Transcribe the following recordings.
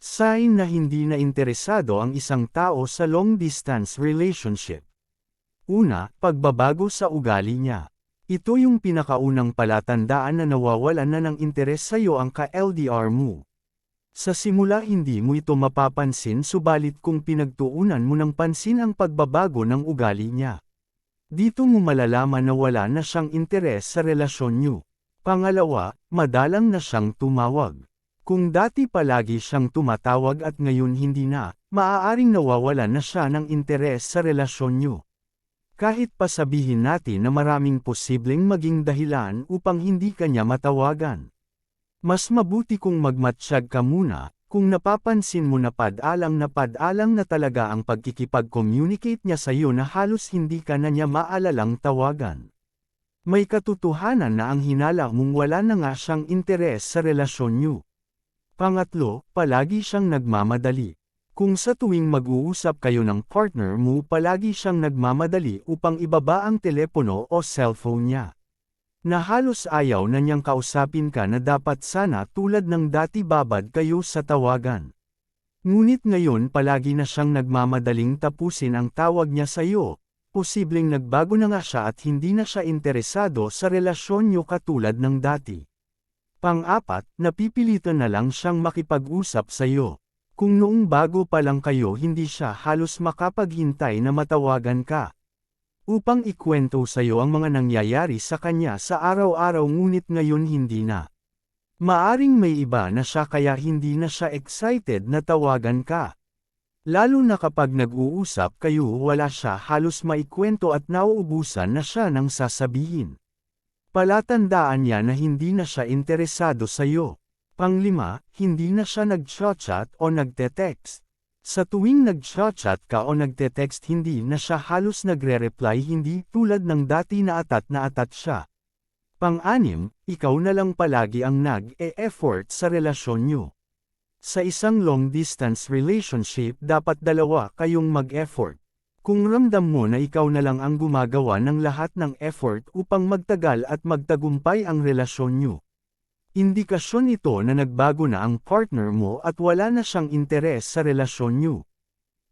Sign na hindi na interesado ang isang tao sa long-distance relationship. Una, pagbabago sa ugali niya. Ito yung pinakaunang palatandaan na nawawalan na ng interes sa'yo ang ka-LDR mo. Sa simula hindi mo ito mapapansin subalit kung pinagtuunan mo ng pansin ang pagbabago ng ugali niya. Dito mo malalaman na wala na siyang interes sa relasyon niyo. Pangalawa, madalang na siyang tumawag. Kung dati palagi siyang tumatawag at ngayon hindi na, maaaring nawawalan na siya ng interes sa relasyon niyo. Kahit pa sabihin natin na maraming posibleng maging dahilan upang hindi kanya matawagan. Mas mabuti kung magmatsyag ka muna, kung napapansin mo na pad-alang na talaga ang pagkikipag-communicate niya sa iyo na halos hindi ka na niya maalalang tawagan. May katotohanan na ang hinala mong wala na nga siyang interes sa relasyon niyo. Pangatlo, palagi siyang nagmamadali. Kung sa tuwing mag-uusap kayo ng partner mo palagi siyang nagmamadali upang ibaba ang telepono o cellphone niya. Na halos ayaw na niyang kausapin ka na dapat sana tulad ng dati babad kayo sa tawagan. Ngunit ngayon palagi na siyang nagmamadaling tapusin ang tawag niya sa iyo, posibleng nagbago na nga siya at hindi na siya interesado sa relasyon niyo katulad ng dati. Pang-apat, napipilitan na lang siyang makipag-usap sa iyo. Kung noong bago pa lang kayo hindi siya halos makapaghintay na matawagan ka. Upang ikwento sa iyo ang mga nangyayari sa kanya sa araw-araw ngunit ngayon hindi na. Maaring may iba na siya kaya hindi na siya excited na tawagan ka. Lalo na kapag nag-uusap kayo wala siya halos maikwento at nauubusan na siya ng sasabihin. Palatandaan niya na hindi na siya interesado sa iyo. Panglima, hindi na siya nag-chat o nagte-text. Sa tuwing nag-chat ka o nagte-text hindi na siya halos nagre-reply hindi tulad ng dati na atat siya. Pang-anim, ikaw na lang palagi ang nag-e-effort sa relasyon niyo. Sa isang long-distance relationship dapat dalawa kayong mag-effort. Kung ramdam mo na ikaw na lang ang gumagawa ng lahat ng effort upang magtagal at magtagumpay ang relasyon niyo. Indikasyon ito na nagbago na ang partner mo at wala na siyang interes sa relasyon niyo.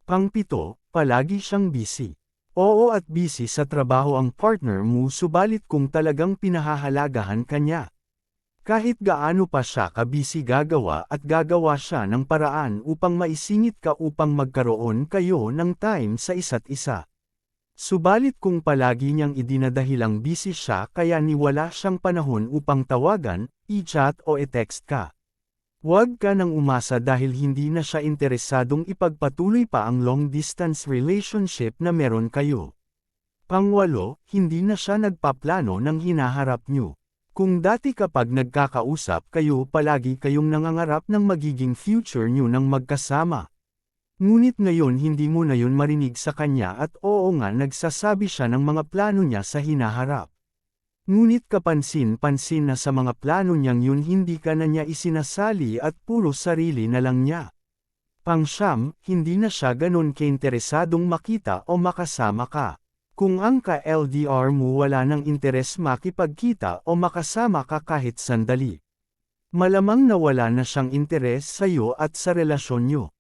Pang-pito, palagi siyang busy. Oo at busy sa trabaho ang partner mo subalit kung talagang pinahahalagahan ka niya. Kahit gaano pa siya ka-busy gagawa siya ng paraan upang maisingit ka upang magkaroon kayo ng time sa isa't isa. Subalit kung palagi niyang idinadahilang busy siya kaya wala siyang panahon upang tawagan, i-chat o i-text ka. Huwag ka nang umasa dahil hindi na siya interesadong ipagpatuloy pa ang long-distance relationship na meron kayo. Pangwalo, hindi na siya nagpaplano ng hinaharap niyo. Kung dati kapag nagkakausap kayo palagi kayong nangangarap ng magiging future niyo ng magkasama. Ngunit ngayon hindi mo na yun marinig sa kanya at oo nga nagsasabi siya ng mga plano niya sa hinaharap. Ngunit kapansin-pansin na sa mga plano niyang yun hindi ka na niya isinasali at puro sarili na lang niya. Pang-siyam, hindi na siya ganon kainteresadong makita o makasama ka. Kung ang ka-LDR mo wala ng interes makipagkita o makasama ka kahit sandali. Malamang na wala na siyang interes sa iyo at sa relasyon niyo.